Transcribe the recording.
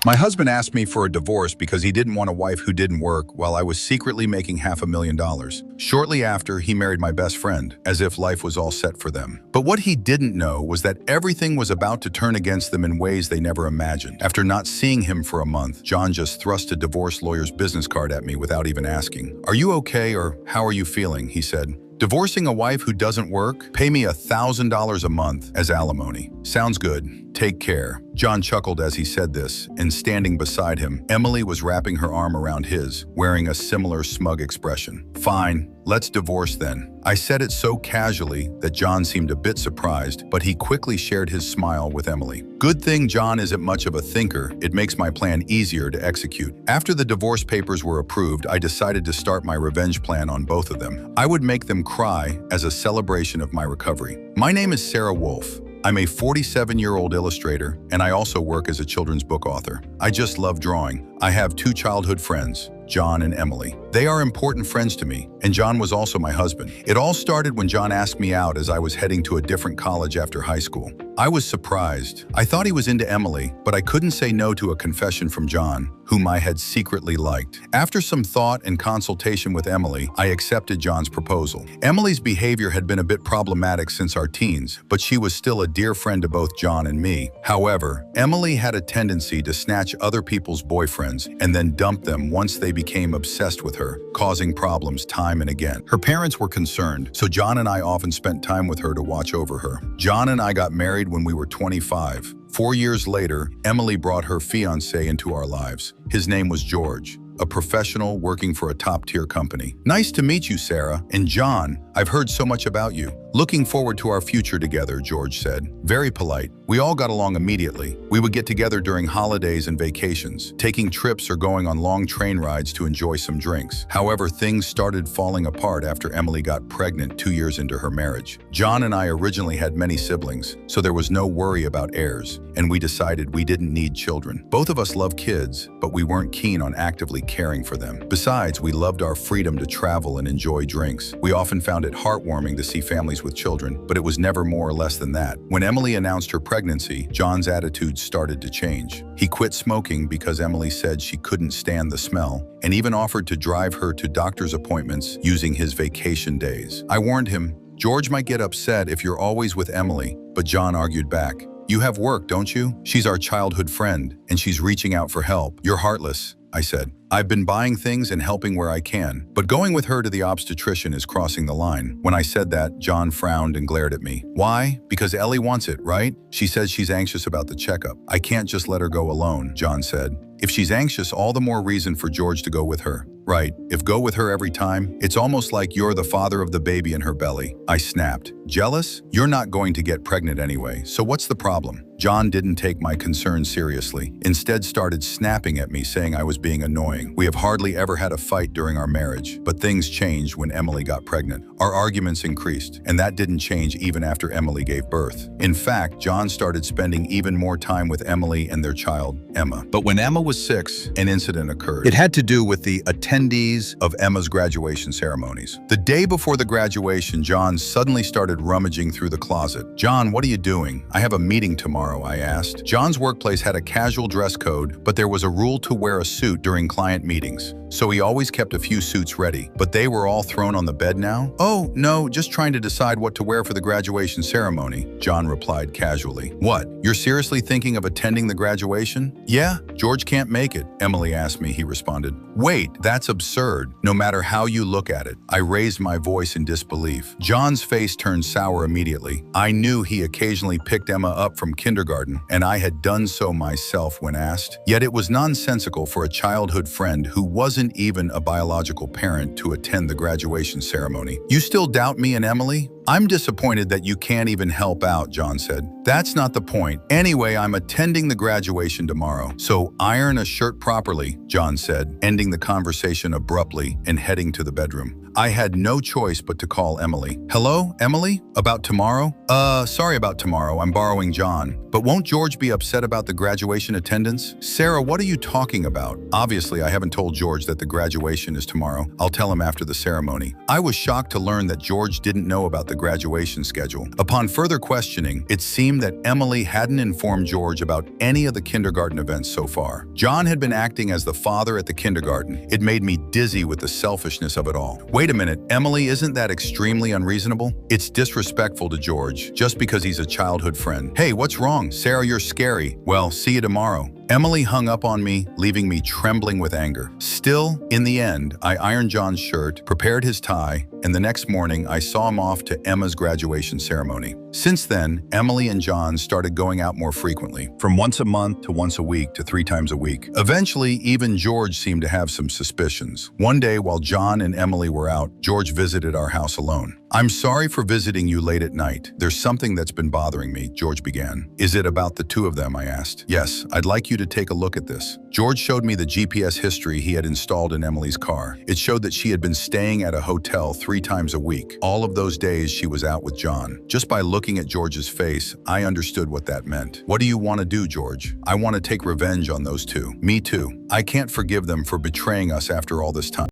My husband asked me for a divorce because he didn't want a wife who didn't work while I was secretly making $500,000. Shortly after, he married my best friend, as if life was all set for them. But what he didn't know was that everything was about to turn against them in ways they never imagined. After not seeing him for a month, John just thrust a divorce lawyer's business card at me without even asking. "Are you okay, or how are you feeling?" he said. "Divorcing a wife who doesn't work? Pay me $1,000 a month as alimony. Sounds good. Take care." John chuckled as he said this, and standing beside him, Emily was wrapping her arm around his, wearing a similar smug expression. "Fine, let's divorce then." I said it so casually that John seemed a bit surprised, but he quickly shared his smile with Emily. "Good thing John isn't much of a thinker. It makes my plan easier to execute." After the divorce papers were approved, I decided to start my revenge plan on both of them. I would make them cry as a celebration of my recovery. My name is Sarah Wolf. I'm a 47-year-old illustrator, and I also work as a children's book author. I just love drawing. I have two childhood friends, John and Emily. They are important friends to me, and John was also my husband. It all started when John asked me out as I was heading to a different college after high school. I was surprised. I thought he was into Emily, but I couldn't say no to a confession from John, whom I had secretly liked. After some thought and consultation with Emily, I accepted John's proposal. Emily's behavior had been a bit problematic since our teens, but she was still a dear friend to both John and me. However, Emily had a tendency to snatch other people's boyfriends and then dump them once they became obsessed with her, causing problems time and again. Her parents were concerned, so John and I often spent time with her to watch over her. John and I got married when we were 25. 4 years later, Emily brought her fiancé into our lives. His name was George, a professional working for a top-tier company. "Nice to meet you, Sarah. And John, I've heard so much about you. Looking forward to our future together," George said. Very polite. We all got along immediately. We would get together during holidays and vacations, taking trips or going on long train rides to enjoy some drinks. However, things started falling apart after Emily got pregnant 2 years into her marriage. John and I originally had many siblings, so there was no worry about heirs, and we decided we didn't need children. Both of us love kids, but we weren't keen on actively caring for them. Besides, we loved our freedom to travel and enjoy drinks. We often found it heartwarming to see families with children, but it was never more or less than that. When Emily announced her pregnancy, John's attitude started to change. He quit smoking because Emily said she couldn't stand the smell, and even offered to drive her to doctor's appointments using his vacation days. I warned him, "George might get upset if you're always with Emily," but John argued back. "You have work, don't you? She's our childhood friend, and she's reaching out for help. You're heartless," I said. "I've been buying things and helping where I can, but going with her to the obstetrician is crossing the line." When I said that, John frowned and glared at me. "Why? Because Ellie wants it, right? She says she's anxious about the checkup. I can't just let her go alone," John said. "If she's anxious, all the more reason for George to go with her." "Right. If go with her every time, it's almost like you're the father of the baby in her belly." I snapped. "Jealous? You're not going to get pregnant anyway, so what's the problem?" John didn't take my concerns seriously. Instead started snapping at me, saying I was being annoying. We have hardly ever had a fight during our marriage, but things changed when Emily got pregnant. Our arguments increased, and that didn't change even after Emily gave birth. In fact, John started spending even more time with Emily and their child, Emma. But when Emma was 6, an incident occurred. It had to do with the attendees of Emma's graduation ceremonies. The day before the graduation, John suddenly started rummaging through the closet. "John, what are you doing?" "I have a meeting tomorrow," I asked. John's workplace had a casual dress code, but there was a rule to wear a suit during client meetings, so he always kept a few suits ready. But they were all thrown on the bed now? "Oh, no, just trying to decide what to wear for the graduation ceremony," John replied casually. "What, you're seriously thinking of attending the graduation?" "Yeah, George can't make it," Emily asked me, he responded. "Wait, that's absurd. No matter how you look at it." I raised my voice in disbelief. John's face turned sour immediately. I knew he occasionally picked Emma up from kindergarten, and I had done so myself when asked. Yet it was nonsensical for a childhood friend who wasn't even a biological parent to attend the graduation ceremony. "You still doubt me and Emily?" "I'm disappointed that you can't even help out," John said. "That's not the point. Anyway, I'm attending the graduation tomorrow, so iron a shirt properly," John said, ending the conversation abruptly and heading to the bedroom. I had no choice but to call Emily. "Hello, Emily? About tomorrow?" Sorry about tomorrow. I'm borrowing John. "But won't George be upset about the graduation attendance?" "Sarah, what are you talking about?" "Obviously, I haven't told George that the graduation is tomorrow. I'll tell him after the ceremony." I was shocked to learn that George didn't know about the graduation schedule. Upon further questioning, it seemed that Emily hadn't informed George about any of the kindergarten events so far. John had been acting as the father at the kindergarten. It made me dizzy with the selfishness of it all. Wait a minute, Emily, isn't that extremely unreasonable? It's disrespectful to George, just because he's a childhood friend. Hey, what's wrong? Sarah, you're scary. Well, see you tomorrow. Emily hung up on me, leaving me trembling with anger. Still, in the end, I ironed John's shirt, prepared his tie, and the next morning I saw him off to Emma's graduation ceremony. Since then, Emily and John started going out more frequently, from once a month to once a week to 3 times a week. Eventually, even George seemed to have some suspicions. One day, while John and Emily were out, George visited our house alone. "I'm sorry for visiting you late at night. There's something that's been bothering me," George began. "Is it about the 2 of them?" I asked. "Yes, I'd like you to take a look at this." George showed me the GPS history he had installed in Emily's car. It showed that she had been staying at a hotel 3 times a week. All of those days she was out with John. Just by looking at George's face, I understood what that meant. "What do you want to do, George?" "I want to take revenge on those 2. Me too. I can't forgive them for betraying us after all this time."